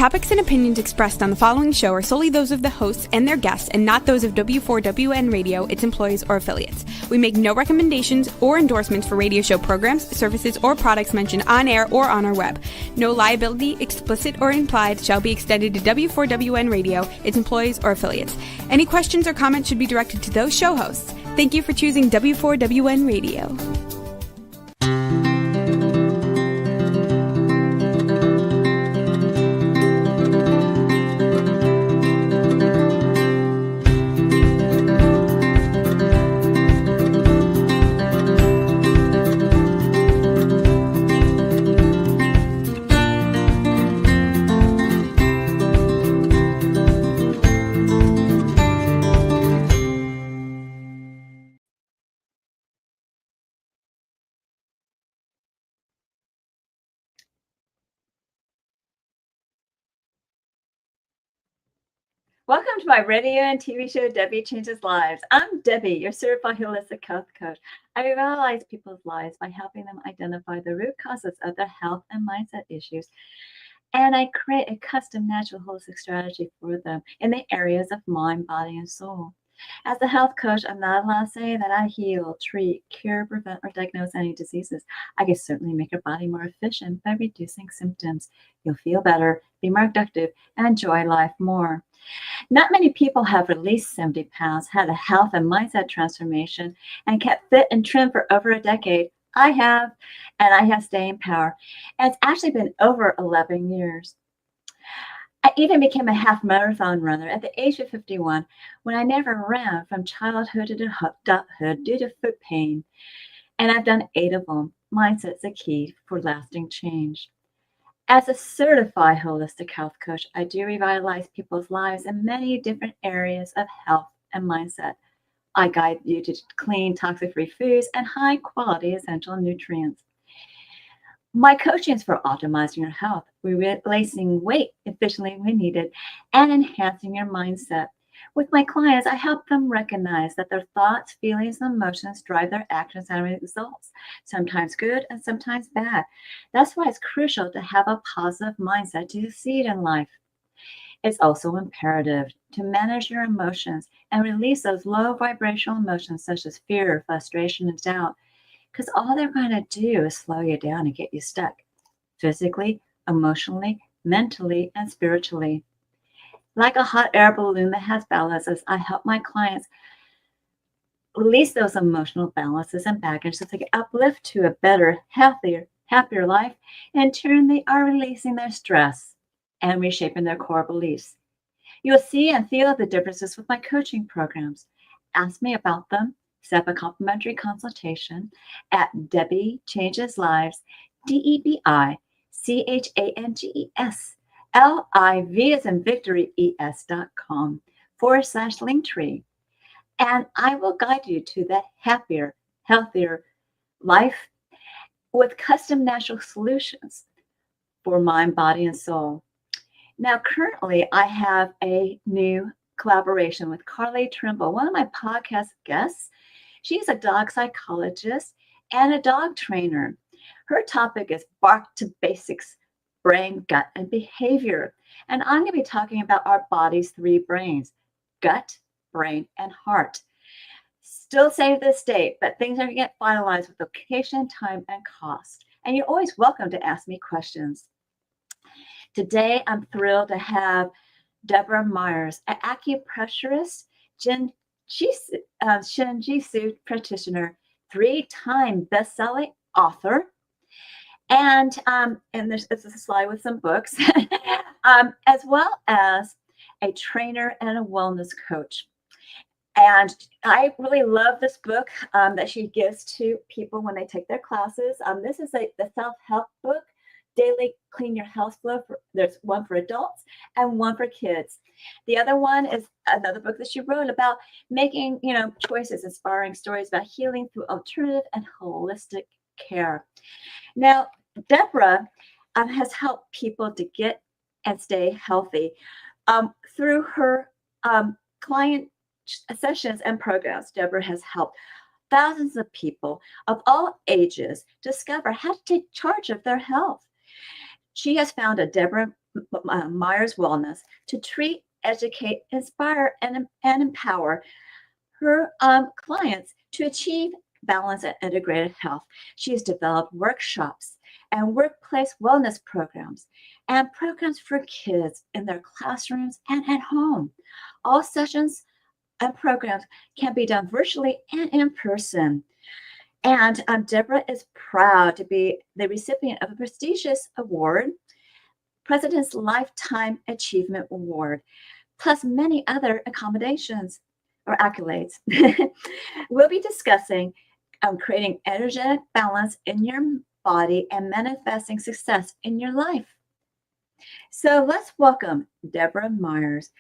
topics and opinions expressed on the following show are solely those of the hosts and their guests and not those of W4WN Radio, its employees, or affiliates. We make no recommendations or endorsements for radio show programs, services, or products mentioned on air or on our web. No liability, explicit or implied, shall be extended to W4WN Radio, its employees, or affiliates. Any questions or comments should be directed to those show hosts. Thank you for choosing W4WN Radio. Welcome to my radio and TV show, Debbie Changes Lives. I'm Debbie, your certified holistic health coach. I revitalize people's lives by helping them identify the root causes of their health and mindset issues. And I create a custom natural holistic strategy for them in the areas of mind, body, and soul. As a health coach, I'm not allowed to say that I heal, treat, cure, prevent, or diagnose any diseases. I can certainly make your body more efficient by reducing symptoms. You'll feel better, be more productive, and enjoy life more. Not many people have released 70 pounds, had a health and mindset transformation, and kept fit and trim for over a decade. I have, and I have staying power. And it's actually been over 11 years. I even became a half marathon runner at the age of 51 when I never ran from childhood to adulthood due to foot pain. And I've done 8 of them. Mindset's the key for lasting change. As a certified holistic health coach, I do revitalize people's lives in many different areas of health and mindset. I guide you to clean, toxic-free foods and high-quality essential nutrients. My coaching is for optimizing your health, releasing weight efficiently when needed, and enhancing your mindset. With my clients, I help them recognize that their thoughts, feelings, and emotions drive their actions and results, sometimes good and sometimes bad. That's why it's crucial to have a positive mindset to succeed in life. It's also imperative to manage your emotions and release those low vibrational emotions such as fear, frustration, and doubt, because all they're going to do is slow you down and get you stuck physically, emotionally, mentally, and spiritually. Like a hot air balloon that has balances, I help my clients release those emotional balances and baggage so they can uplift to a better, healthier, happier life. And in turn, they are releasing their stress and reshaping their core beliefs. You'll see and feel the differences with my coaching programs. Ask me about them. Set up a complimentary consultation at Debi Changes Lives, DEBICHANGES. LIV as in victory ES.com/linktree. And I will guide you to the happier, healthier life with custom natural solutions for mind, body, and soul. Now, currently, I have a new collaboration with Carly Trimble, one of my podcast guests. She's a dog psychologist and a dog trainer. Her topic is Back to Basics, brain, gut, and behavior. And I'm going to be talking about our body's 3 brains, gut, brain, and heart. Still save this date, but things are going to get finalized with location, time, and cost. And you're always welcome to ask me questions. Today, I'm thrilled to have Deborah Myers, an acupressurist, Shinjitsu practitioner, 3-time best-selling author, and there's a slide with some books, as well as a trainer and a wellness coach. And I really love this book that she gives to people when they take their classes. This is the self-help book, Daily Clean Your Health Flow. There's one for adults and one for kids. The other one is another book that she wrote about making, choices, inspiring stories about healing through alternative and holistic care. Now, Deborah has helped people to get and stay healthy through her client sessions and programs. Deborah has helped thousands of people of all ages discover how to take charge of their health. She has founded Deborah Myers Wellness to treat, educate, inspire, and empower her clients to achieve balance and integrated health. She has developed workshops and workplace wellness programs and programs for kids in their classrooms and at home. All sessions and programs can be done virtually and in person. And Deborah is proud to be the recipient of a prestigious award, President's Lifetime Achievement Award, plus many other accommodations or accolades. We'll be discussing creating energetic balance in your body and manifesting success in your life. So let's welcome Deborah Myers,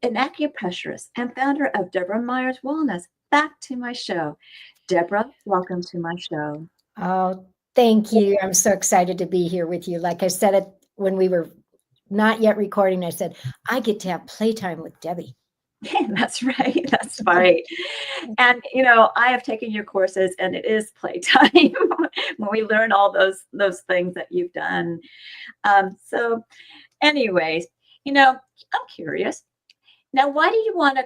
an acupressurist and founder of Deborah Myers Wellness, back to my show. Deborah, welcome to my show. Oh, thank you. I'm so excited to be here with you. Like I said it when we were not yet recording, I said, I get to have playtime with Debbie. That's right. That's right. And I have taken your courses, and it is playtime when we learn all those things that you've done. So, anyways, I'm curious. Now, why do you want to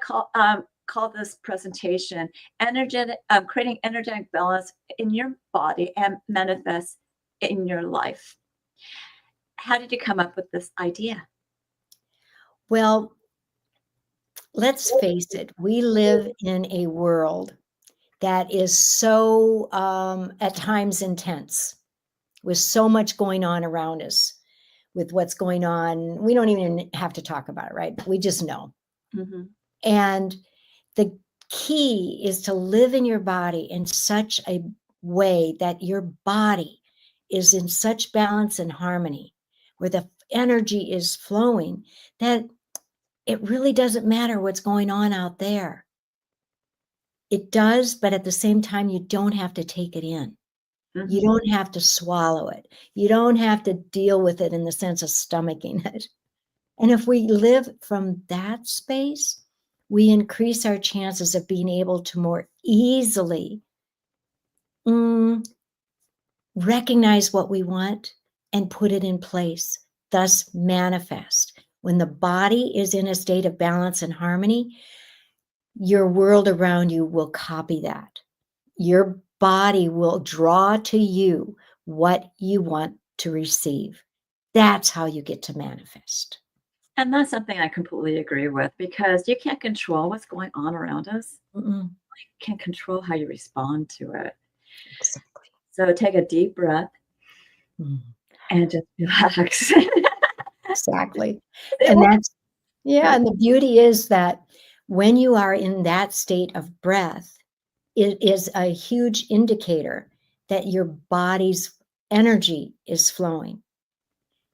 call this presentation creating energetic balance in your body and manifest in your life? How did you come up with this idea? Well, let's face it, we live in a world that is so at times intense, with so much going on around us, with what's going on. We don't even have to talk about it, right? We just know. Mm-hmm. And the key is to live in your body in such a way that your body is in such balance and harmony, where the energy is flowing, that it really doesn't matter what's going on out there. It does, but at the same time, you don't have to take it in. Mm-hmm. You don't have to swallow it. You don't have to deal with it in the sense of stomaching it. And if we live from that space, we increase our chances of being able to more easily recognize what we want and put it in place, thus manifest. When the body is in a state of balance and harmony, your world around you will copy that. Your body will draw to you what you want to receive. That's how you get to manifest. And that's something I completely agree with, because you can't control what's going on around us. Mm-mm. You can't control how you respond to it. Exactly. So take a deep breath and just relax. Exactly. And and the beauty is that when you are in that state of breath, it is a huge indicator that your body's energy is flowing.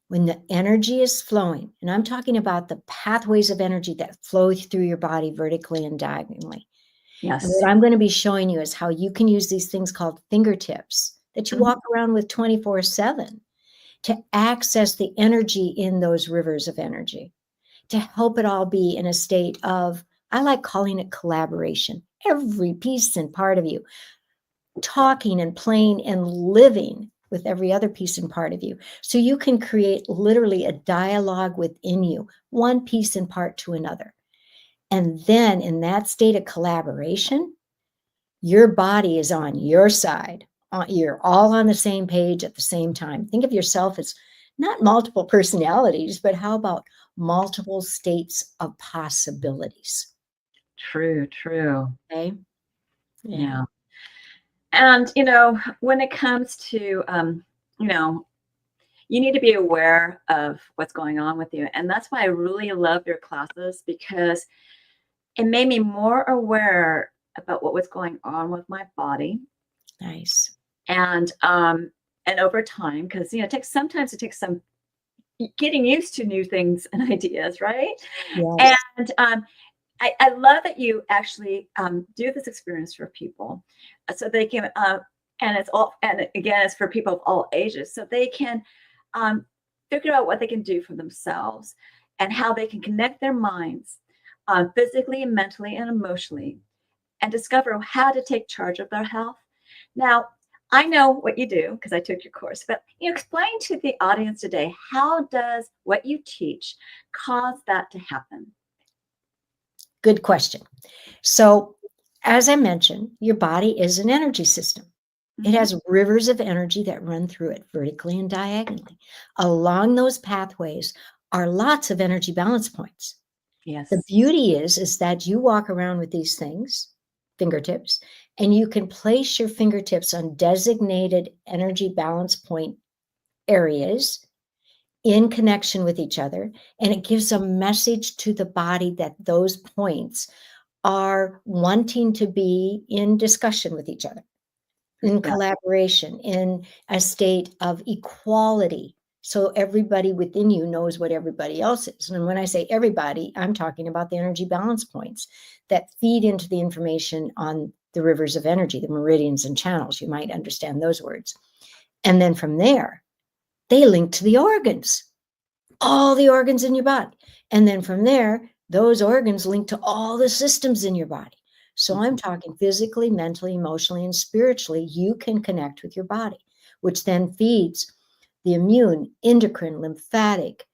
When the energy is flowing, and I'm talking about the pathways of energy that flow through your body vertically and diagonally. Yes. And what I'm going to be showing you is how you can use these things called fingertips that you walk around with 24/7 to access the energy in those rivers of energy, to help it all be in a state of, I like calling it collaboration. Every piece and part of you talking and playing and living with every other piece and part of you. So you can create literally a dialogue within you, one piece and part to another. And then in that state of collaboration, your body is on your side. You're all on the same page at the same time. Think of yourself as not multiple personalities, but how about multiple states of possibilities? True. Okay. Yeah. And, when it comes to, you need to be aware of what's going on with you. And that's why I really love your classes, because it made me more aware about what was going on with my body. Nice. And over time, because, sometimes it takes some getting used to new things and ideas, right? Yes. And I love that you actually do this experience for people, so they can, and again, it's for people of all ages, so they can figure out what they can do for themselves and how they can connect their minds physically, mentally, and emotionally, and discover how to take charge of their health. Now, I know what you do because I took your course, but you explain to the audience today, how does what you teach cause that to happen? Good question. So, as I mentioned, your body is an energy system. It Mhm. has rivers of energy that run through it vertically and diagonally. Along those pathways are lots of energy balance points. The Yes. beauty is that you walk around with these things, fingertips, and you can place your fingertips on designated energy balance point areas in connection with each other. And it gives a message to the body that those points are wanting to be in discussion with each other, in Yeah. collaboration, in a state of equality. So everybody within you knows what everybody else is. And when I say everybody, I'm talking about the energy balance points that feed into the information on the rivers of energy, the meridians and channels. You might understand those words. And then from there, they link to the organs, all the organs in your body. And then from there, those organs link to all the systems in your body. So I'm talking physically, mentally, emotionally, and spiritually. You can connect with your body, which then feeds the immune, endocrine, lymphatic,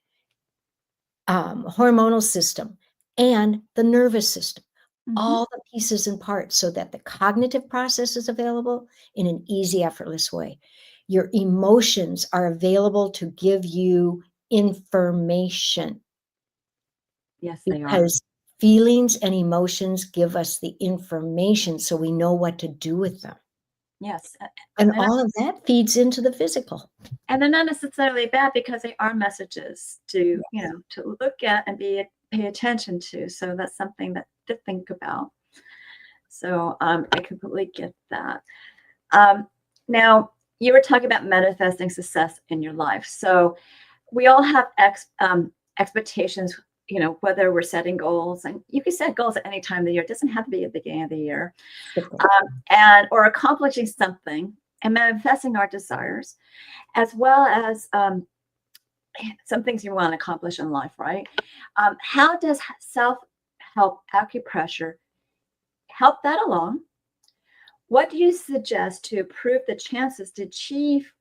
hormonal system, and the nervous system. Mhm. All the pieces and parts so that the cognitive process is available in an easy, effortless way. Your emotions are available to give you information, Yes, they are. because feelings and emotions give us the information so we know what to do with them. Yes. And And all of that feeds into the physical. they're not necessarily bad because they are messages to, Yes. to look at and pay attention to. So that's something that to think about. So I completely get that. Um, Now, you were talking about manifesting success in your life. So we all have expectations, whether we're setting goals, and you can set goals at any time of the year. It doesn't have to be at the beginning of the year, and or accomplishing something and manifesting our desires, as well as some things you want to accomplish in life, right? How does self-help acupressure help that along? What do you suggest to improve the chances to achieve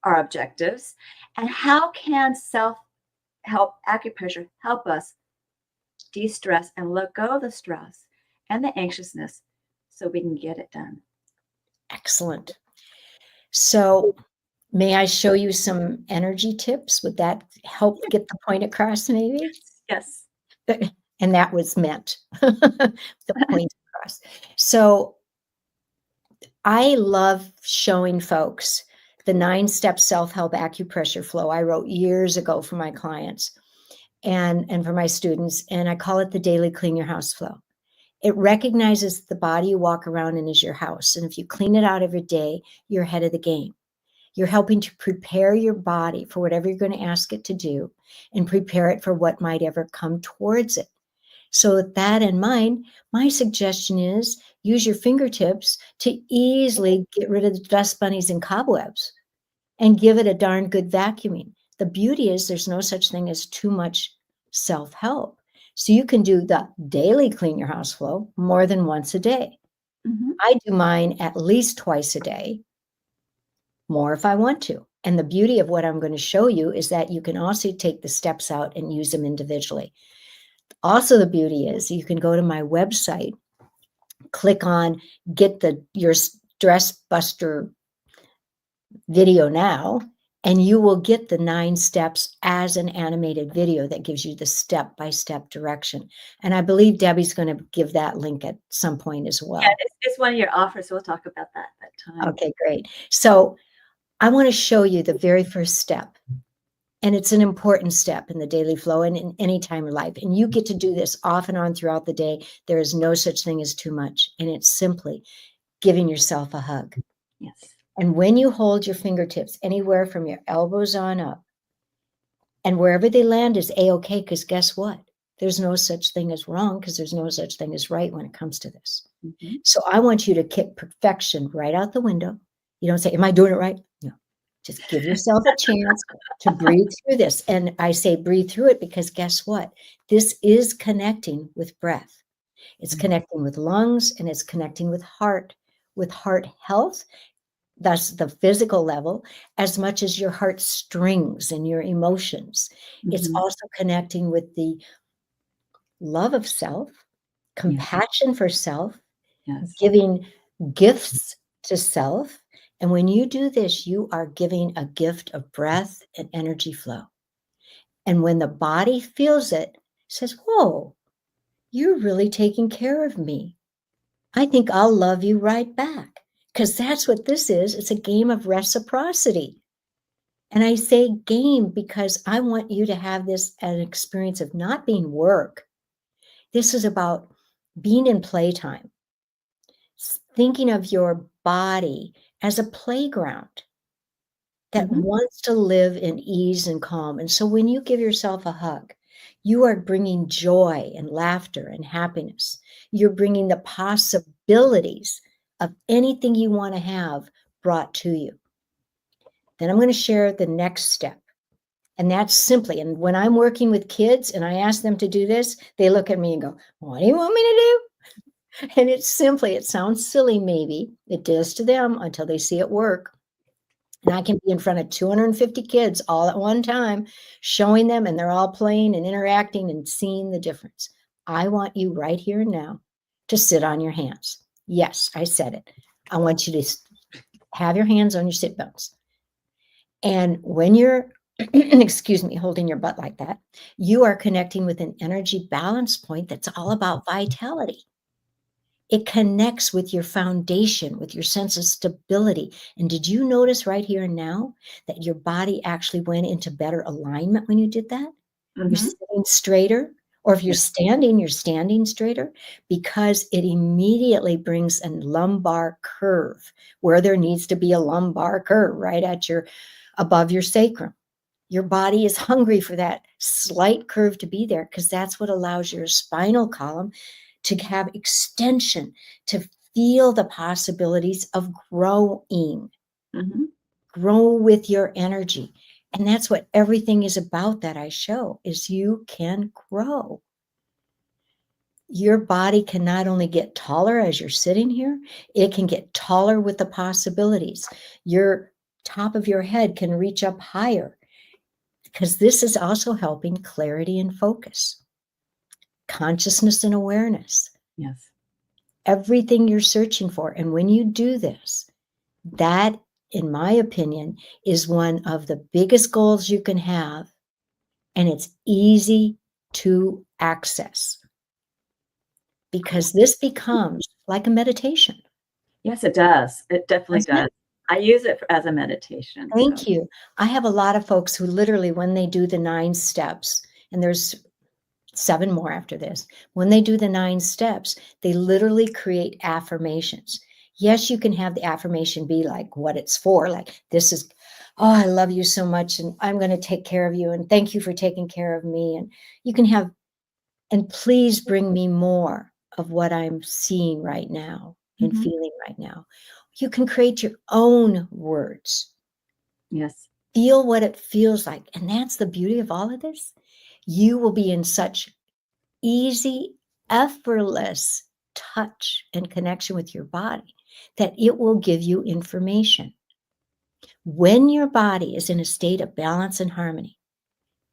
our objectives? And how can self help acupressure help us de stress and let go of the stress and the anxiousness so we can get it done? Excellent. So, may I show you some energy tips? Would that help get the point across, maybe? Yes. And that was meant, the point across. So, I love showing folks the 9-step self-help acupressure flow I wrote years ago for my clients and for my students, and I call it the daily clean your house flow. It recognizes the body you walk around in as your house, and if you clean it out every day, you're ahead of the game. You're helping to prepare your body for whatever you're going to ask it to do and prepare it for what might ever come towards it. So with that in mind, my suggestion is use your fingertips to easily get rid of the dust bunnies and cobwebs and give it a darn good vacuuming. The beauty is there's no such thing as too much self-help. So you can do the daily clean your house flow more than once a day. Hmm. I do mine at least twice a day, more if I want to. And the beauty of what I'm going to show you is that you can also take the steps out and use them individually. Also, the beauty is you can go to my website, click on get your stress buster video now, and you will get the 9 steps as an animated video that gives you the step-by-step direction. And I believe Debbie's going to give that link at some point as Yeah, well. it's one of your offers. So we'll talk about that at that time. Okay, great. So I want to show you the very first step. And it's an important step in the daily flow and in any time of life. And you get to do this off and on throughout the day. There is no such thing as too much. And it's simply giving yourself a hug. Yes. And when you hold your fingertips anywhere from your elbows on up, and wherever they land is A-okay, because guess what? There's no such thing as wrong because there's no such thing as right when it comes to this. Hmm. So I want you to kick perfection right out the window. You don't say, am I doing it right? No. Just give yourself a chance to breathe through this. And I say breathe through it because guess what? This is connecting with breath. It's connecting with lungs and it's connecting with heart health That's the physical level, as much as your heartstrings and your emotions. It's Mhm. also connecting with the love of self, Yeah. compassion for self, Yes. giving gifts to self. And when you do this, you are giving a gift of breath and energy flow. And when the body feels it, says, whoa, you're really taking care of me. I think I'll love you right back. Because that's what this is. It's a game of reciprocity. And I say game because I want you to have this as an experience of not being work. This is about being in playtime, thinking of your body as a playground that Mhm. wants to live in ease and calm. And so when you give yourself a hug, you are bringing joy and laughter and happiness. You're bringing the possibilities of anything you want to have brought to you. Then I'm going to share the next step. And that's simply, and when I'm working with kids and I ask them to do this, they look at me and go, what do you want me to do? And it's simply, it sounds silly maybe. It does to them until they see it work. And I can be in front of 250 kids all at one time, showing them, and they're all playing and interacting and seeing the difference. I want you right here and now to sit on your hands. Yes, I said it. I want you to have your hands on your sit bones. And when you're, excuse me, holding your butt like that, you are connecting with an energy balance point that's all about vitality. It connects with your foundation, with your sense of stability. And did you notice right here and now that your body actually went into better alignment when you did that? You're Mhm. sitting straighter, or if you're Yes. standing straighter, because it immediately brings a lumbar curve where there needs to be a lumbar curve right at your above your sacrum. Your body is hungry for that slight curve to be there because that's what allows your spinal column to have extension, to feel the possibilities of growing. Mhm. Grow with your energy. And that's what everything is about that I show is you can grow. Your body can not only get taller as you're sitting here, it can get taller with the possibilities. Your top of your head can reach up higher because this is also helping clarity and focus, consciousness and awareness, Yes. everything you're searching for. And when you do this, that, in my opinion, is one of the biggest goals you can have. And it's easy to access because this becomes like a meditation. Yes, it does. It definitely Doesn't does. it? I use it as a meditation, so Thank you. I have a lot of folks who literally, when they do the 9 steps, and there's 7 more after this, when they do the 9 steps, they literally create affirmations. Yes, you can have the affirmation be like what it's for, like, this is, oh, I love you so much, and I'm going to take care of you, and thank you for taking care of me. And you can have, and please bring me more of what I'm seeing right now and Mhm. feeling right now. You can create your own words. Yes. Feel what it feels like. And that's the beauty of all of this. You will be in such easy, effortless touch and connection with your body that it will give you information. When your body is in a state of balance and harmony,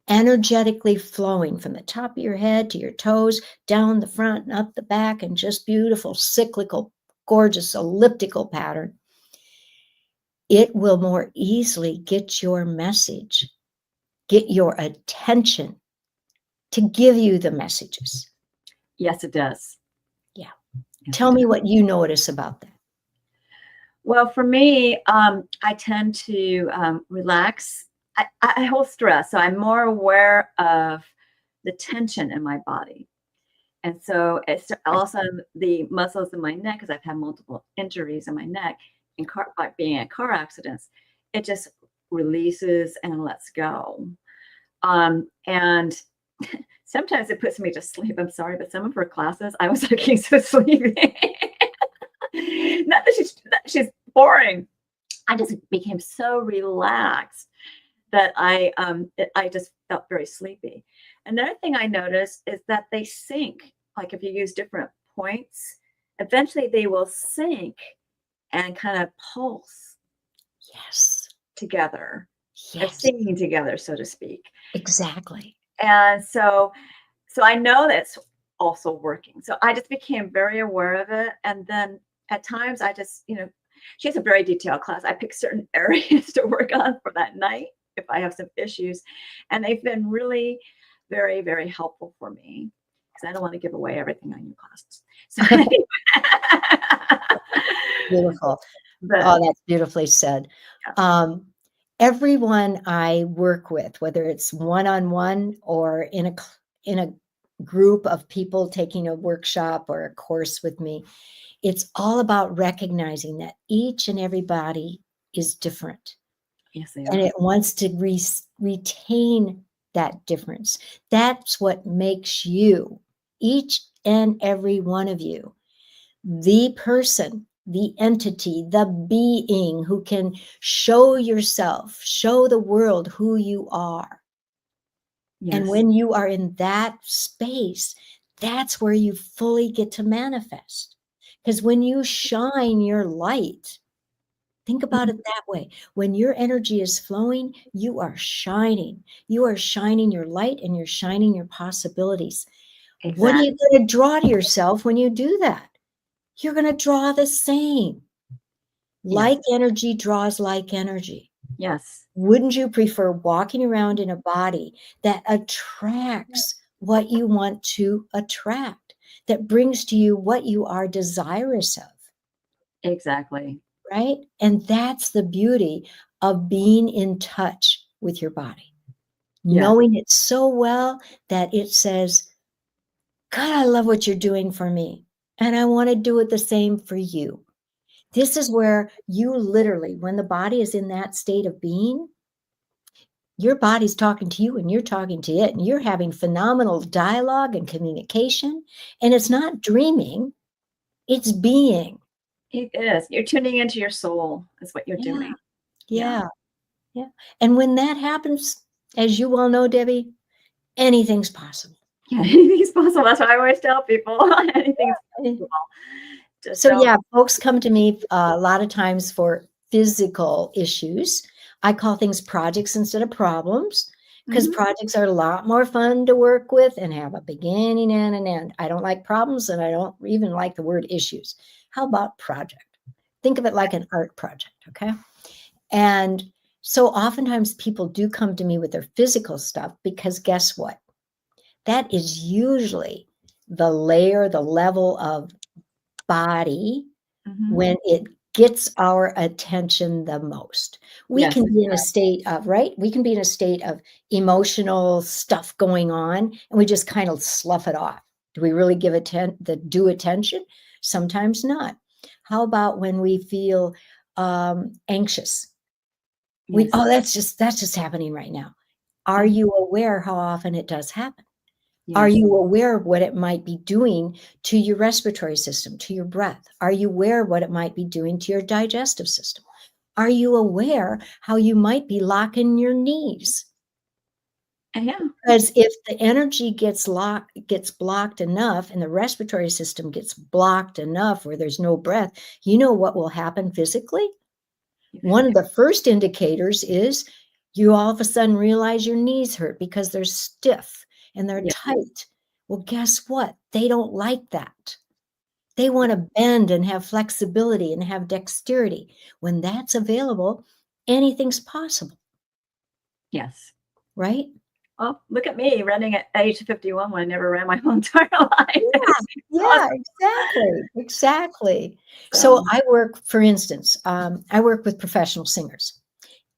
energetically flowing from the top of your head to your toes, down the front and up the back, and just beautiful, cyclical, gorgeous, elliptical pattern, it will more easily get your message, get your attention to give you the messages. Yes, it does. Yeah. Yes, Tell it me does. what you notice about that. Well, for me, I tend to relax. I hold stress, so I'm more aware of the tension in my body. And so it's also the muscles in my neck, because I've had multiple injuries in my neck in like being in car accidents. It just releases and lets go. And sometimes it puts me to sleep. I'm sorry, but some of her classes, I was looking so sleepy. Not that she's boring. I just became so relaxed that I just felt very sleepy. Another thing I noticed is that they sync. Like if you use different points, eventually they will sync and kind of pulse. Yes. together. They're Yes. singing together, so to speak. Exactly. And so I know that's also working. So I just became very aware of it. And then at times I just, she has a very detailed class. I pick certain areas to work on for that night if I have some issues. And they've been really very, very helpful for me because I don't want to give away everything on your classes. So Beautiful. but Oh, that's beautifully said. yeah. Everyone I work with, whether it's one-on-one or in a group of people taking a workshop or a course with me, it's all about recognizing that each and every body is different. Yes, they And are. it wants to retain that difference. That's what makes you, each and every one of you, the person, the entity, the being who can show yourself, show the world who you are. Yes. And when you are in that space, that's where you fully get to manifest. Because when you shine your light, think about it that way. When your energy is flowing, you are shining. You are shining your light and you're shining your possibilities. Exactly. What are you going to draw to yourself when you do that? You're going to draw the same. Like energy draws like energy. Yes. Wouldn't you prefer walking around in a body that attracts what you want to attract, that brings to you what you are desirous of? Exactly. Right? And that's the beauty of being in touch with your body, knowing it so well that it says, God, I love what you're doing for me. And I want to do it the same for you. This is where you literally, when the body is in that state of being, your body's talking to you and you're talking to it, and you're having phenomenal dialogue and communication. And it's not dreaming, it's being. It is. You're tuning into your soul, is what you're Yeah. doing. Yeah. Yeah. And when that happens, as you well know, Debbie, anything's possible. Yeah, anything's possible. That's what I always tell people. Anything's possible. Just So don't. yeah, folks come to me a lot of times for physical issues. I call things projects instead of problems, because projects are a lot more fun to work with and have a beginning and an end. I don't like problems, and I don't even like the word issues. How about project? Think of it like an art project, okay? And so oftentimes people do come to me with their physical stuff, because guess what? That is usually the layer, the level of body when it gets our attention the most. We can be in a state of, right? We can be in a state of emotional stuff going on, and we just kind of slough it off. Do we really give the due attention? Sometimes not. How about when we feel anxious? That's just happening right now. Are you aware how often it does happen? Are you aware of what it might be doing to your respiratory system, to your breath? Are you aware of what it might be doing to your digestive system? Are you aware how you might be locking your knees? Yeah. Because if the energy gets blocked enough, and the respiratory system gets blocked enough where there's no breath, you know what will happen physically? One of the first indicators is you all of a sudden realize your knees hurt because they're stiff and they're tight. Well, guess what? They don't like that. They want to bend and have flexibility and have dexterity. When that's available, anything's possible. Yes. Right? Well, look at me running at age 51 when I never ran my whole entire life. Yeah, exactly. So I work, for instance, I work with professional singers.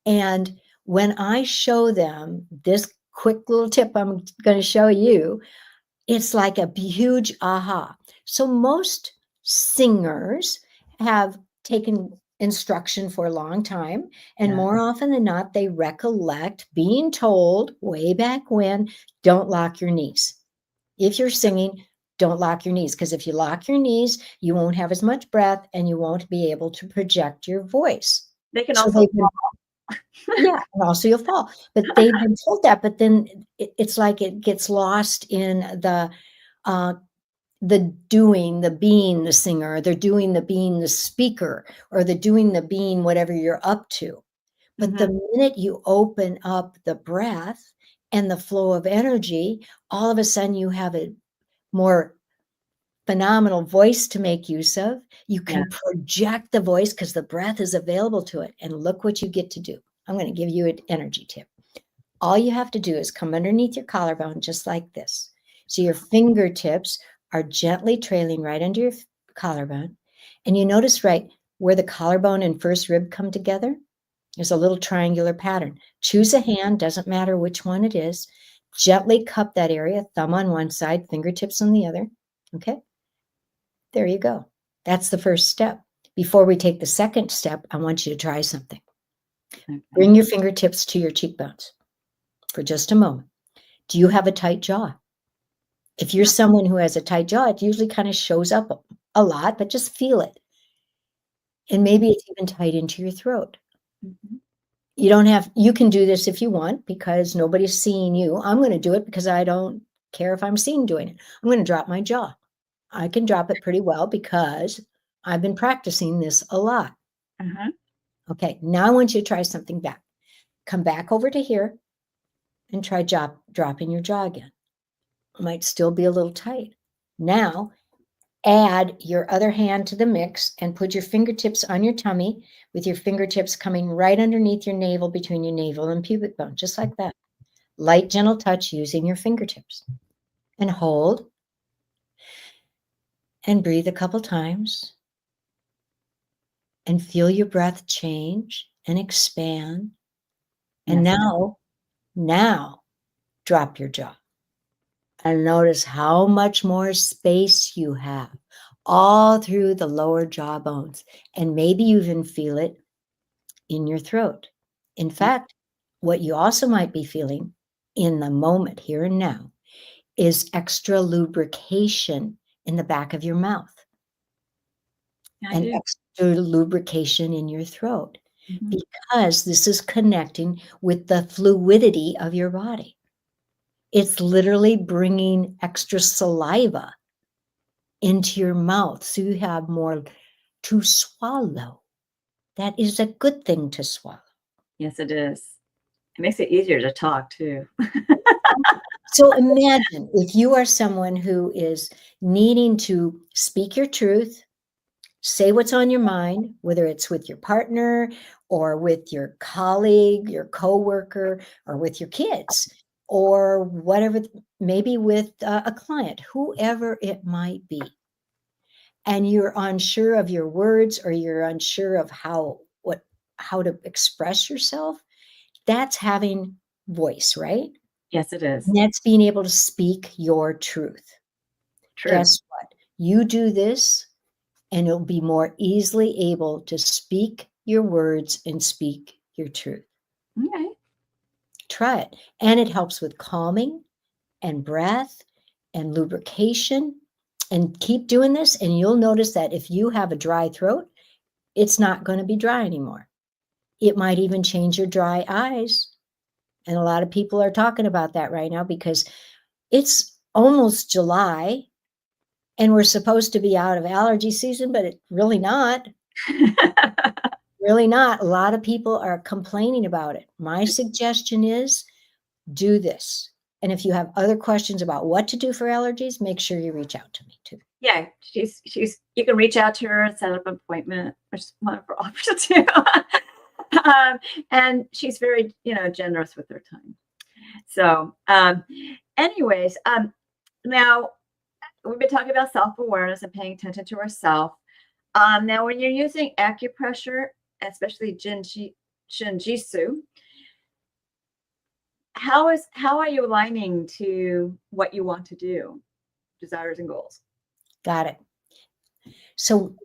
And when I show them this quick little tip I'm going to show you, it's like a huge aha. So most singers have taken instruction for a long time, and more often than not, they recollect being told way back when, don't lock your knees. If you're singing, don't lock your knees, because if you lock your knees, you won't have as much breath and you won't be able to project your voice. They can also fall. Yeah, and also you'll fall. But they've been told that, but then it's like it gets lost in the the doing, the being the singer, or they're doing the being the speaker, or the doing the being whatever you're up to. But the minute you open up the breath and the flow of energy, all of a sudden you have a more phenomenal voice to make use of. You can project the voice because the breath is available to it. And look what you get to do. I'm going to give you an energy tip. All you have to do is come underneath your collarbone just like this. So your fingertips are gently trailing right under your collarbone. And you notice right where the collarbone and first rib come together, there's a little triangular pattern. Choose a hand, doesn't matter which one it is. Gently cup that area, thumb on one side, fingertips on the other. Okay? There you go. That's the first step. Before we take the second step, I want you to try something. Okay. Bring your fingertips to your cheekbones for just a moment. Do you have a tight jaw? If you're someone who has a tight jaw, it usually kind of shows up a lot, but just feel it. And maybe it's even tight into your throat. Mm-hmm. You can do this if you want because nobody's seeing you. I'm going to do it because I don't care if I'm seen doing it. I'm going to drop my jaw. I can drop it pretty well because I've been practicing this a lot. Uh-huh. Okay, now I want you to try something back. Come back over to here and try dropping your jaw again. It might still be a little tight. Now, add your other hand to the mix and put your fingertips on your tummy with your fingertips coming right underneath your navel, between your navel and pubic bone, just like that. Light, gentle touch using your fingertips. And hold. And breathe a couple times. And feel your breath change and expand. And now, drop your jaw. And notice how much more space you have all through the lower jaw bones. And maybe you even feel it in your throat. In fact, what you also might be feeling in the moment, here and now, is extra lubrication in the back of your mouth. And extra lubrication in your throat. Mm-hmm. Because this is connecting with the fluidity of your body. It's literally bringing extra saliva into your mouth so you have more to swallow. That is a good thing to swallow. Yes, it is. It makes it easier to talk too. So imagine if you are someone who is needing to speak your truth, say what's on your mind, whether it's with your partner or with your colleague, your coworker, or with your kids, or whatever, maybe with a client, whoever it might be. And you're unsure of your words, or you're unsure of how to express yourself. That's having voice, right? Yes, it is. And that's being able to speak your truth. True. Guess what? You do this, and you'll be more easily able to speak your words and speak your truth. Okay. Try it. And it helps with calming and breath and lubrication. And keep doing this, and you'll notice that if you have a dry throat, it's not going to be dry anymore. It might even change your dry eyes. And a lot of people are talking about that right now because it's almost July and we're supposed to be out of allergy season, but it's really not. Really not. A lot of people are complaining about it. My suggestion is do this. And if you have other questions about what to do for allergies, make sure you reach out to me too. Yeah, she's. You can reach out to her and set up an appointment, which is one of her offers too. And she's very, generous with her time. So, anyways, now we've been talking about self-awareness and paying attention to ourselves. Now, when you're using acupressure, especially Shinjitsu, how are you aligning to what you want to do, desires and goals? Got it. So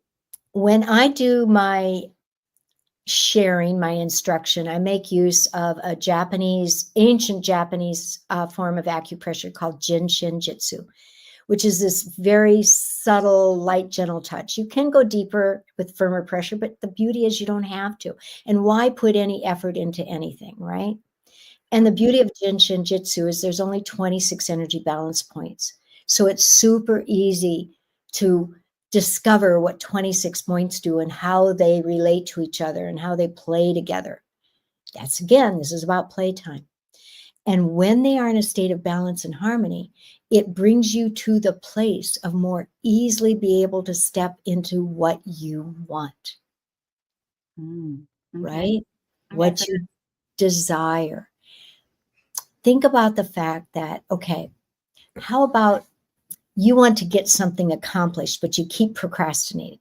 when I do my sharing, my instruction, I make use of a ancient Japanese form of acupressure called Shinjitsu, which is this very subtle, light, gentle touch. You can go deeper with firmer pressure, but the beauty is you don't have to. And why put any effort into anything, right? And the beauty of Shinjitsu is there's only 26 energy balance points. So it's super easy to discover what 26 points do and how they relate to each other and how they play together. This is about playtime. And when they are in a state of balance and harmony, it brings you to the place of more easily be able to step into what you want, Okay. right? Okay, What so you desire. Think about the fact that, okay, how about you want to get something accomplished, but you keep procrastinating?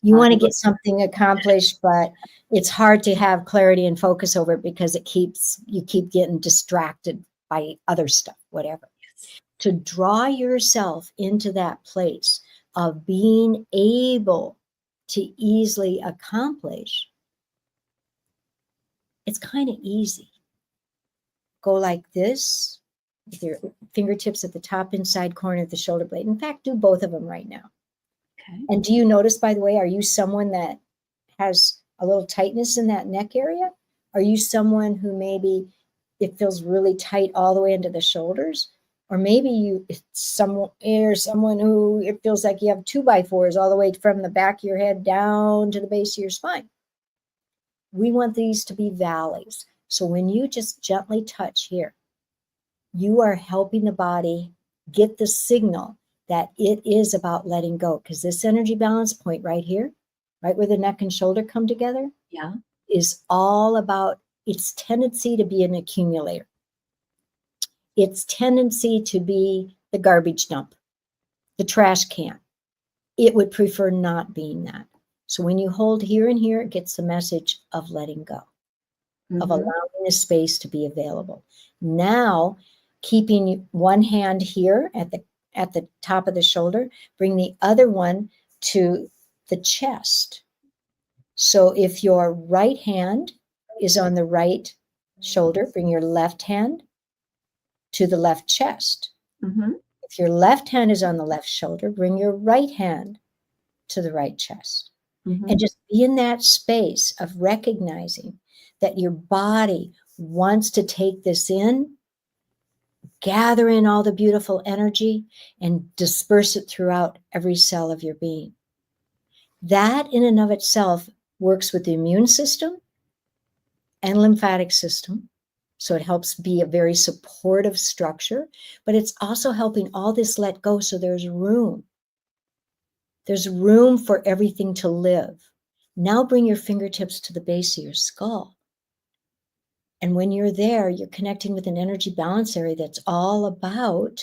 You want to get something accomplished, but it's hard to have clarity and focus over it because you keep getting distracted by other stuff, whatever. To draw yourself into that place of being able to easily accomplish, it's kind of easy. Go like this with your fingertips at the top inside corner of the shoulder blade. In fact, do both of them right now. Okay. And do you notice, by the way, are you someone that has a little tightness in that neck area? Are you someone who maybe it feels really tight all the way into the shoulders? Or maybe someone who it feels like you have 2x4s all the way from the back of your head down to the base of your spine. We want these to be valleys. So when you just gently touch here, you are helping the body get the signal that it is about letting go, because this energy balance point right here, right where the neck and shoulder come together, is all about its tendency to be an accumulator. Its tendency to be the garbage dump, the trash can. It would prefer not being that. So when you hold here and here, it gets the message of letting go, of allowing the space to be available. Now, keeping one hand here at the top of the shoulder, bring the other one to the chest. So if your right hand is on the right shoulder, bring your left hand to the left chest. If your left hand is on the left shoulder, bring your right hand to the right chest. And just be in that space of recognizing that your body wants to take this in, gather in all the beautiful energy, and disperse it throughout every cell of your being. That in and of itself works with the immune system and lymphatic system. So it helps be a very supportive structure, but it's also helping all this let go. So there's room. There's room for everything to live. Now bring your fingertips to the base of your skull. And when you're there, you're connecting with an energy balance area that's all about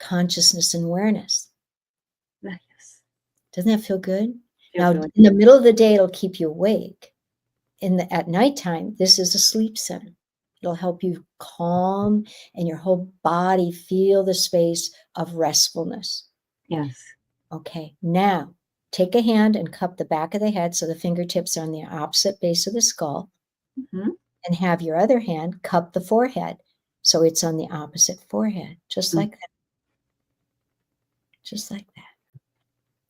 consciousness and awareness. Yes. Doesn't that feel good? Now, in the middle of the day, it'll keep you awake. At nighttime, this is a sleep center. It'll help you calm and your whole body feel the space of restfulness. Yes. Okay, now take a hand and cup the back of the head so the fingertips are on the opposite base of the skull. And have your other hand cup the forehead so it's on the opposite forehead, just like that. Just like that.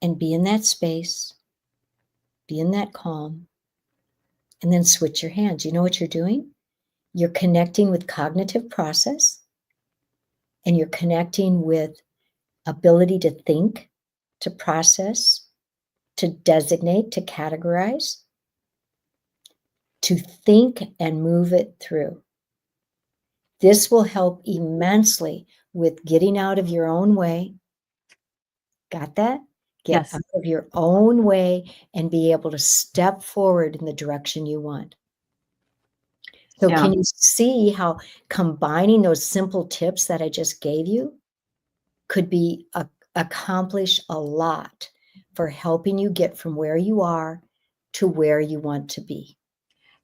And be in that space, be in that calm, and then switch your hands. You know what you're doing? You're connecting with cognitive process, and you're connecting with ability to think, to process, to designate, to categorize, to think and move it through. This will help immensely with getting out of your own way. Got that? Get out of your own way and be able to step forward in the direction you want. So can you see how combining those simple tips that I just gave you could be accomplish a lot for helping you get from where you are to where you want to be?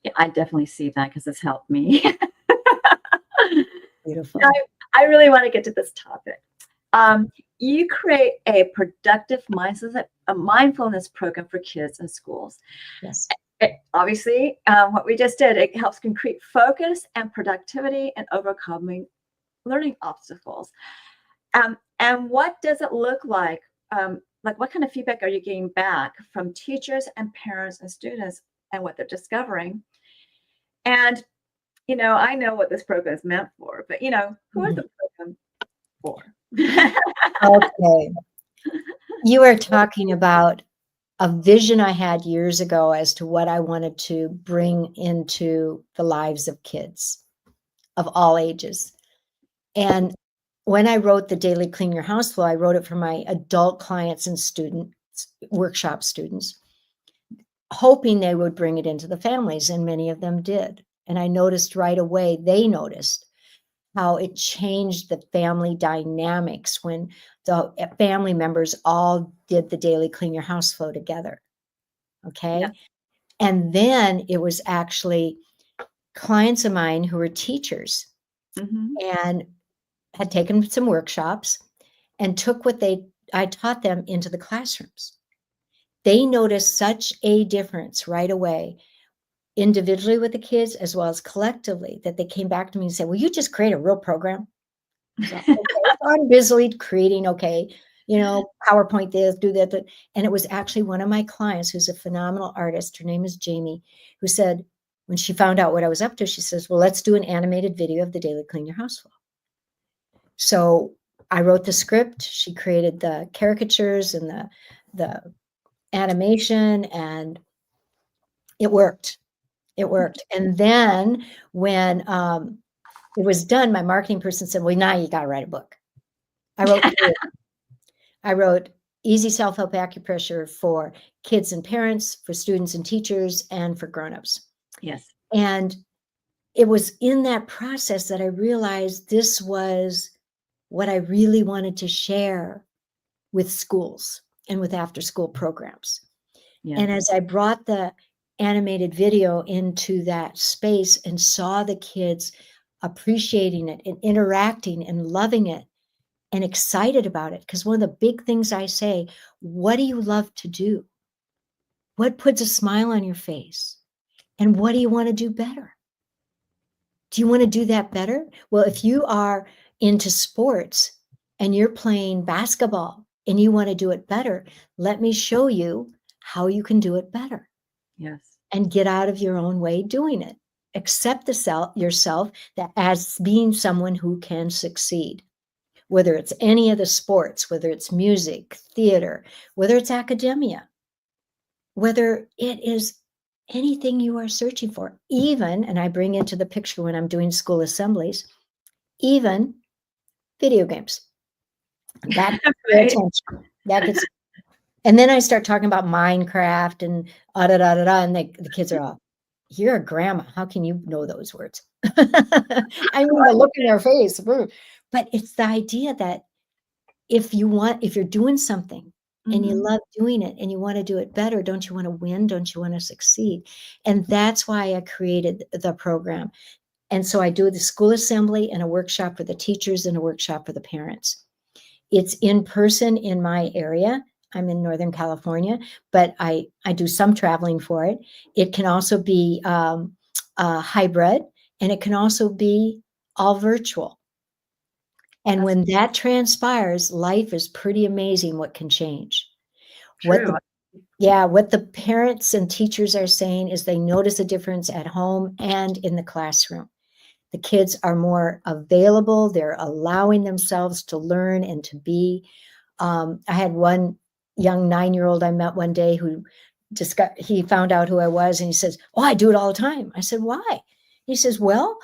Yeah, I definitely see that because it's helped me. Beautiful. I really want to get to this topic. You create a productive mindfulness program for kids in schools. Yes. Obviously, what we just did, it helps increase focus and productivity and overcoming learning obstacles. And what does it look like? Like what kind of feedback are you getting back from teachers and parents and students and what they're discovering? And, I know what this program is meant for, but, who is the program for? Okay. You are talking about a vision I had years ago as to what I wanted to bring into the lives of kids of all ages. And when I wrote the Daily Clean Your House Flow, I wrote it for my adult clients and students, workshop students, hoping they would bring it into the families, and many of them did. And I noticed right away, they noticed how it changed the family dynamics when the family members all did the Daily Clean Your House Flow together. Okay. Yeah. And then it was actually clients of mine who were teachers and had taken some workshops and took what I taught them into the classrooms. They noticed such a difference right away, individually with the kids as well as collectively, that they came back to me and said, "Will you just create a real program?" So, okay. So I'm busily creating, PowerPoint this, do that. And it was actually one of my clients who's a phenomenal artist. Her name is Jamie, who said, when she found out what I was up to, she says, "Well, let's do an animated video of the Daily Clean Your House Flow." So I wrote the script. She created the caricatures and the animation, and it worked. It worked. And then when it was done, my marketing person said, "Well, now you got to write a book." I wrote Easy Self-Help Acupressure for kids and parents, for students and teachers, and for grown-ups. Yes. And it was in that process that I realized this was what I really wanted to share with schools and with after-school programs. Yeah. And as I brought the animated video into that space and saw the kids appreciating it and interacting and loving it and excited about it, because one of the big things I say, what do you love to do? What puts a smile on your face? And what do you want to do better? Do you want to do that better? Well, if you are into sports and you're playing basketball and you want to do it better, let me show you how you can do it better. Yes. And get out of your own way doing it. Accept yourself that as being someone who can succeed, whether it's any of the sports, whether it's music, theater, whether it's academia, whether it is anything you are searching for, even, and I bring into the picture when I'm doing school assemblies, even video games. That gets their attention. That gets, and then I start talking about Minecraft and and the kids are all, "You're a grandma. How can you know those words?" I mean, the look in their face. But it's the idea that if you're doing something and you love doing it and you want to do it better, don't you want to win? Don't you want to succeed? And that's why I created the program. And so I do the school assembly and a workshop for the teachers and a workshop for the parents. It's in person in my area. I'm in Northern California, but I do some traveling for it. It can also be hybrid, and it can also be all virtual. And when that transpires, life is pretty amazing what can change. True. What the parents and teachers are saying is they notice a difference at home and in the classroom. The kids are more available. They're allowing themselves to learn and to be. I had one young 9-year-old I met one day who he found out who I was, and he says, "Oh, I do it all the time." I said, "Why?" He says, "Well,"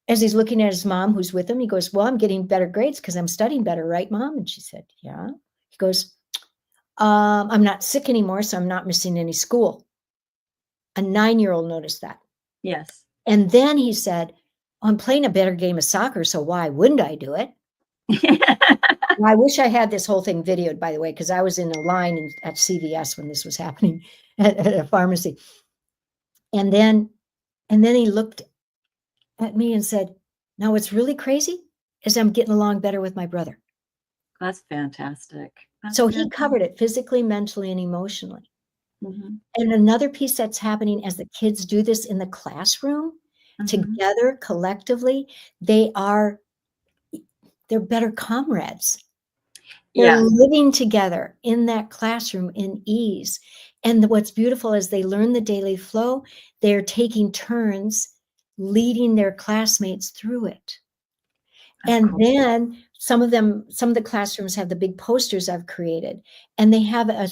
as he's looking at his mom who's with him, he goes, "Well, I'm getting better grades because I'm studying better, right, Mom?" And she said, "Yeah." He goes, "I'm not sick anymore, so I'm not missing any school." A 9-year-old noticed that. Yes. And then he said, "I'm playing a better game of soccer, so why wouldn't I do it?" I wish I had this whole thing videoed, by the way, because I was in a line at CVS when this was happening at a pharmacy. And then he looked at me and said, "Now what's really crazy is I'm getting along better with my brother." That's fantastic. So he covered it physically, mentally, and emotionally. Mm-hmm. And another piece that's happening as the kids do this in the classroom together, collectively, they're better comrades. They're living together in that classroom in ease. And what's beautiful is they learn the daily flow. They're taking turns leading their classmates through it. And cool. then some of the classrooms have the big posters I've created, and they have a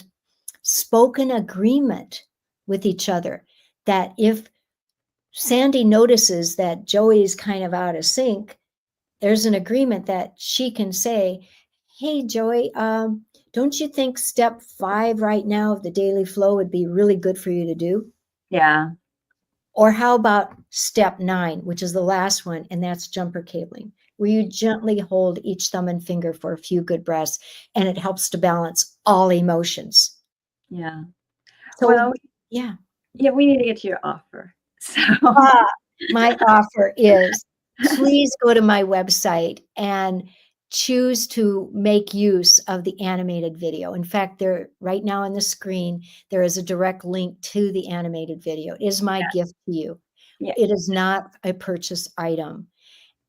spoken agreement with each other that if Sandy notices that Joey's kind of out of sync, there's an agreement that she can say, hey, Joey, don't you think step 5 right now of the daily flow would be really good for you to do? Yeah. Or how about step 9, which is the last one, and that's jumper cabling, where you gently hold each thumb and finger for a few good breaths, and it helps to balance all emotions. Yeah. So, Well, yeah. Yeah, we need to get to your offer. So My offer is, please go to my website and choose to make use of the animated video. In fact, there right now on the screen, there is a direct link to the animated video. It is my gift to you. yeah. It is not a purchase item.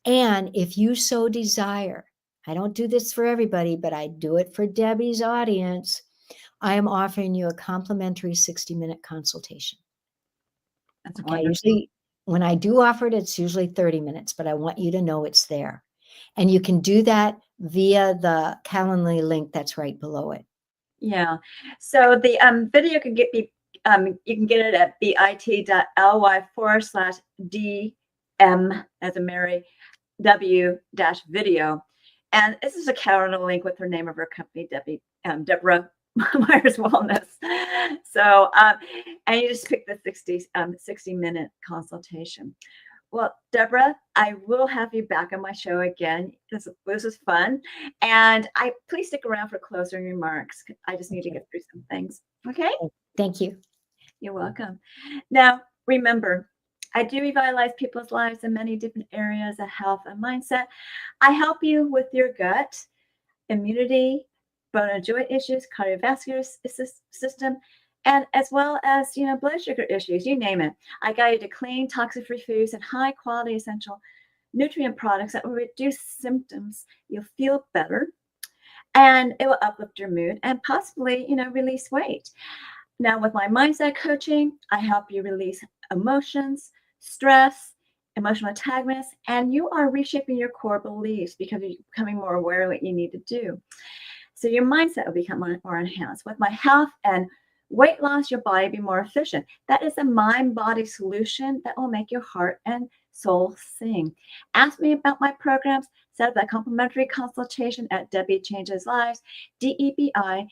And if you so desire, I don't do this for everybody, but I do it for Debbie's audience. I am offering you a complimentary 60-minute consultation. That's Okay, wonderful. usually when I do offer it, it's usually 30 minutes, but I want you to know it's there. And you can do that via the Calendly link that's right below it. Yeah. So the video can you can get it at bit.ly/DM as a Mary W-video. And this is a calendar link with her name of her company, Debbie, Deborah Myers Wellness. So, and you just pick the 60-minute consultation. Well, Deborah, I will have you back on my show again. This was fun. And please stick around for closing remarks. I just need to get through some things. Okay? Thank you. You're welcome. Now, remember, I do revitalize people's lives in many different areas of health and mindset. I help you with your gut, immunity, bone and joint issues, cardiovascular system, and as well as blood sugar issues, you name it. I guide you to clean, toxic-free foods and high-quality essential nutrient products that will reduce symptoms. You'll feel better, and it will uplift your mood and possibly, release weight. Now, with my mindset coaching, I help you release emotions, stress, emotional antagonists, and you are reshaping your core beliefs because you're becoming more aware of what you need to do. So your mindset will become more enhanced. With my health and weight loss, your body will be more efficient. That is a mind-body solution that will make your heart and soul sing. Ask me about my programs. Set up a complimentary consultation at Debi Changes Lives, DEBICHANGES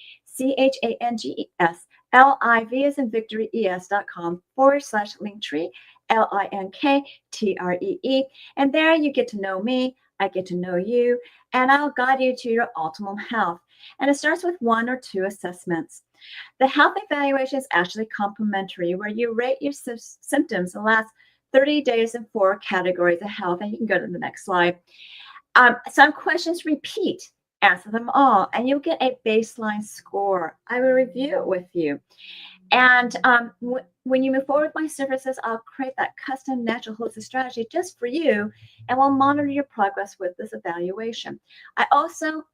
LIV as in victory ES.com/linktree LINKTREE. And there you get to know me, I get to know you, and I'll guide you to your optimal health. And it starts with 1 or 2 assessments. The health evaluation is actually complimentary, where you rate your symptoms in the last 30 days in 4 categories of health. And you can go to the next slide. Some questions repeat. Answer them all, and you'll get a baseline score. I will review it with you. And when you move forward with my services, I'll create that custom natural holistic strategy just for you, and we'll monitor your progress with this evaluation. I also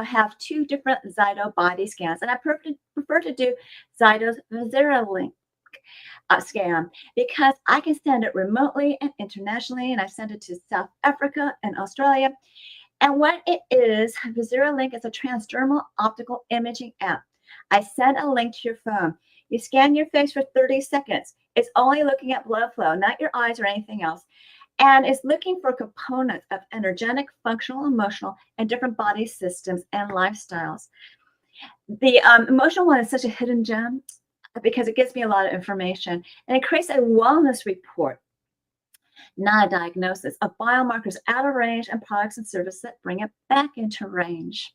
have 2 different Zyto body scans, and I prefer to do Zyto's VisiraLink scan because I can send it remotely and internationally, and I send it to South Africa and Australia. And what it is, VisiraLink is a transdermal optical imaging app. I send a link to your phone. You scan your face for 30 seconds. It's only looking at blood flow, not your eyes or anything else. And it's looking for components of energetic, functional, emotional, and different body systems and lifestyles. The emotional one is such a hidden gem because it gives me a lot of information. And it creates a wellness report, not a diagnosis, of biomarkers out of range and products and services that bring it back into range.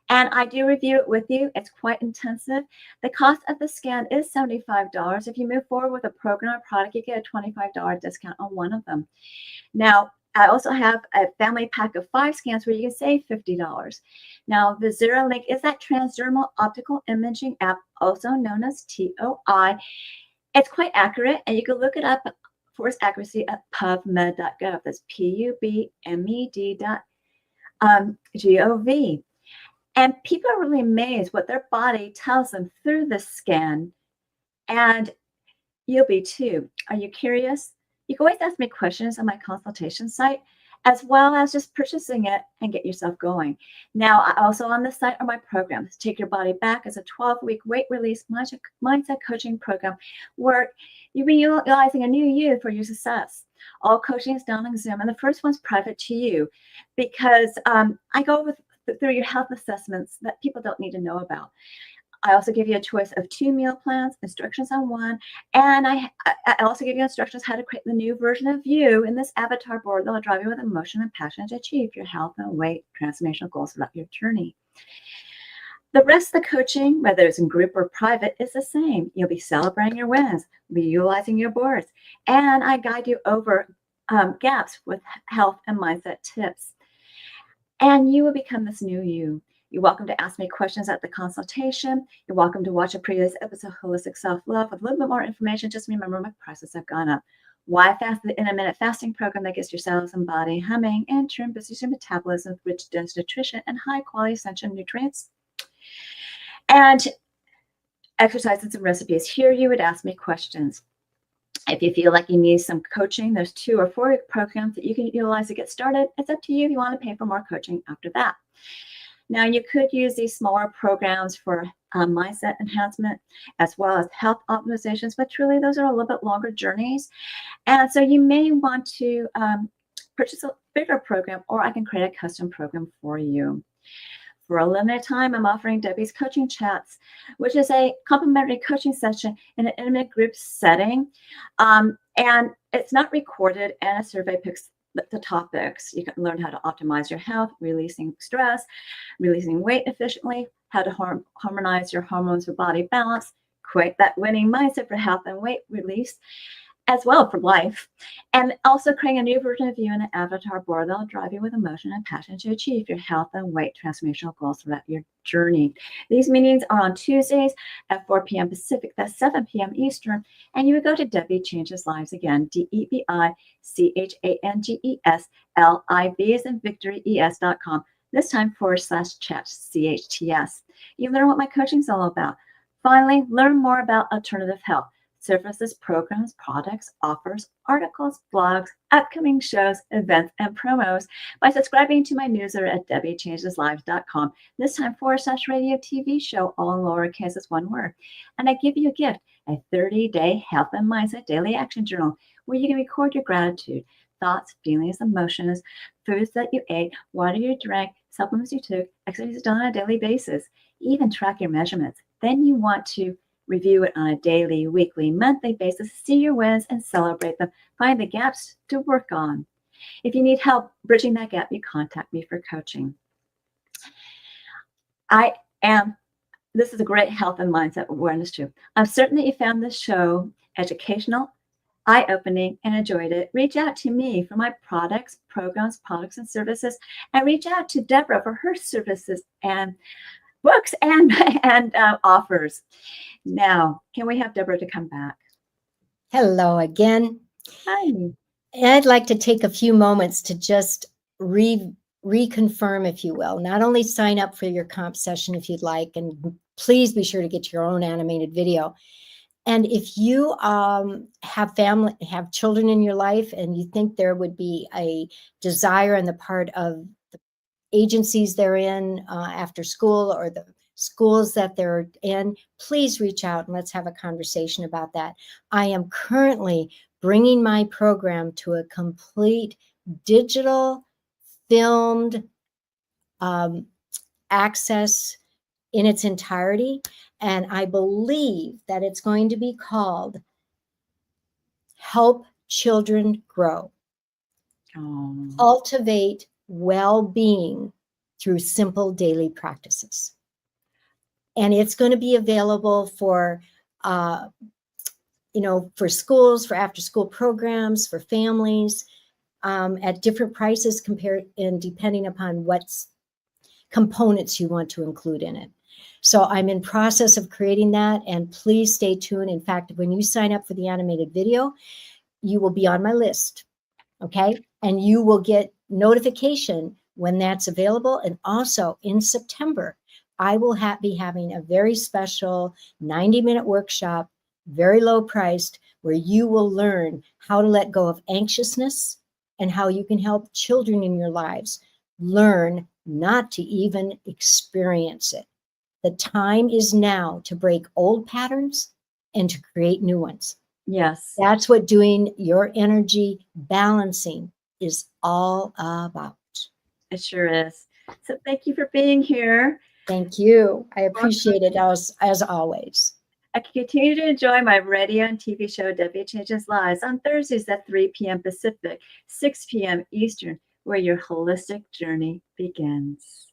And I do review it with you. It's quite intensive. The cost of the scan is $75. If you move forward with a program or product, you get a $25 discount on one of them. Now, I also have a family pack of 5 scans where you can save $50. Now, VisiraLink is that transdermal optical imaging app, also known as TOI. It's quite accurate, and you can look it up for its accuracy at pubmed.gov. That's PUBMED.gov. And people are really amazed what their body tells them through the scan. And you'll be too. Are you curious? You can always ask me questions on my consultation site. as well as just purchasing it and get yourself going. Now, also on the site are my programs. Take Your Body Back is a 12-week weight release mindset coaching program where you'll be utilizing a new you for your success. All coaching is done on Zoom, and the first one's private to you because I go through your health assessments that people don't need to know about. I also give you a choice of 2 meal plans, instructions on one, and I also give you instructions how to create the new version of you in this avatar board that will drive you with emotion and passion to achieve your health and weight transformational goals throughout your journey. The rest of the coaching, whether it's in group or private, is the same. You'll be celebrating your wins, be utilizing your boards, and I guide you over gaps with health and mindset tips. And you will become this new you. You're welcome to ask me questions at the consultation. You're welcome to watch a previous episode of Holistic Self-Love with a little bit more information. Just remember my prices have gone up. Why Fast, the intermittent fasting program that gets your cells and body humming and turn boosts your metabolism with rich, dense nutrition and high-quality essential nutrients. And exercises and recipes. Here you would ask me questions. If you feel like you need some coaching, there's 2 or 4 programs that you can utilize to get started. It's up to you if you want to pay for more coaching after that. Now, you could use these smaller programs for mindset enhancement as well as health optimizations, but truly those are a little bit longer journeys. And so you may want to purchase a bigger program, or I can create a custom program for you. For a limited time, I'm offering Debi's Coaching Chats, which is a complimentary coaching session in an intimate group setting. And it's not recorded, and a survey picks the topics. You can learn how to optimize your health, releasing stress, releasing weight efficiently, how to harmonize your hormones for body balance, create that winning mindset for health and weight release, as well for life, and also creating a new version of you in an avatar board that'll drive you with emotion and passion to achieve your health and weight transformational goals throughout your journey. These meetings are on Tuesdays at 4 p.m. Pacific, that's 7 p.m. Eastern, and you would go to Debi Changes Lives again, DebiChangesLives, as in victory, es.com, this time /chat, CHTS. You learn what my coaching is all about. Finally, learn more about alternative health. Services, programs, products, offers, articles, blogs, upcoming shows, events, and promos by subscribing to my newsletter at DebiChangesLives.com. This time /radio TV show, all in lowercase as one word. And I give you a gift, a 30-day health and mindset daily action journal where you can record your gratitude, thoughts, feelings, emotions, foods that you ate, water you drank, supplements you took, exercises done on a daily basis, even track your measurements. Then you want to review it on a daily, weekly, monthly basis, see your wins and celebrate them, find the gaps to work on. If you need help bridging that gap, you contact me for coaching. This is a great health and mindset awareness too. I'm certain that you found this show educational, eye-opening, and enjoyed it. Reach out to me for my products, programs, and services, and reach out to Deborah for her services and books and offers. Now, can we have Deborah to come back? Hello again. Hi. I'd like to take a few moments to just reconfirm, if you will. Not only sign up for your comp session if you'd like, and please be sure to get your own animated video. And if you have children in your life, and you think there would be a desire on the part of the agencies they're in after school, or the schools that they're in, please reach out and let's have a conversation about that. I am currently bringing my program to a complete digital filmed access in its entirety. And I believe that it's going to be called Help Children Grow. Cultivate well-being through simple daily practices. And it's going to be available for, for schools, for after-school programs, for families, at different prices depending upon what components you want to include in it. So I'm in process of creating that, and please stay tuned. In fact, when you sign up for the animated video, you will be on my list, okay? And you will get notification when that's available. And also in September, I will be having a very special 90-minute workshop, very low priced, where you will learn how to let go of anxiousness, and how you can help children in your lives learn not to even experience it. The time is now to break old patterns and to create new ones. Yes. That's what doing your energy balancing is all about. It sure is. So thank you for being here. Thank you. I appreciate it as always. I can continue to enjoy my radio and TV show, Debbie Changes Lives, on Thursdays at 3 p.m. Pacific, 6 p.m. Eastern, where your holistic journey begins.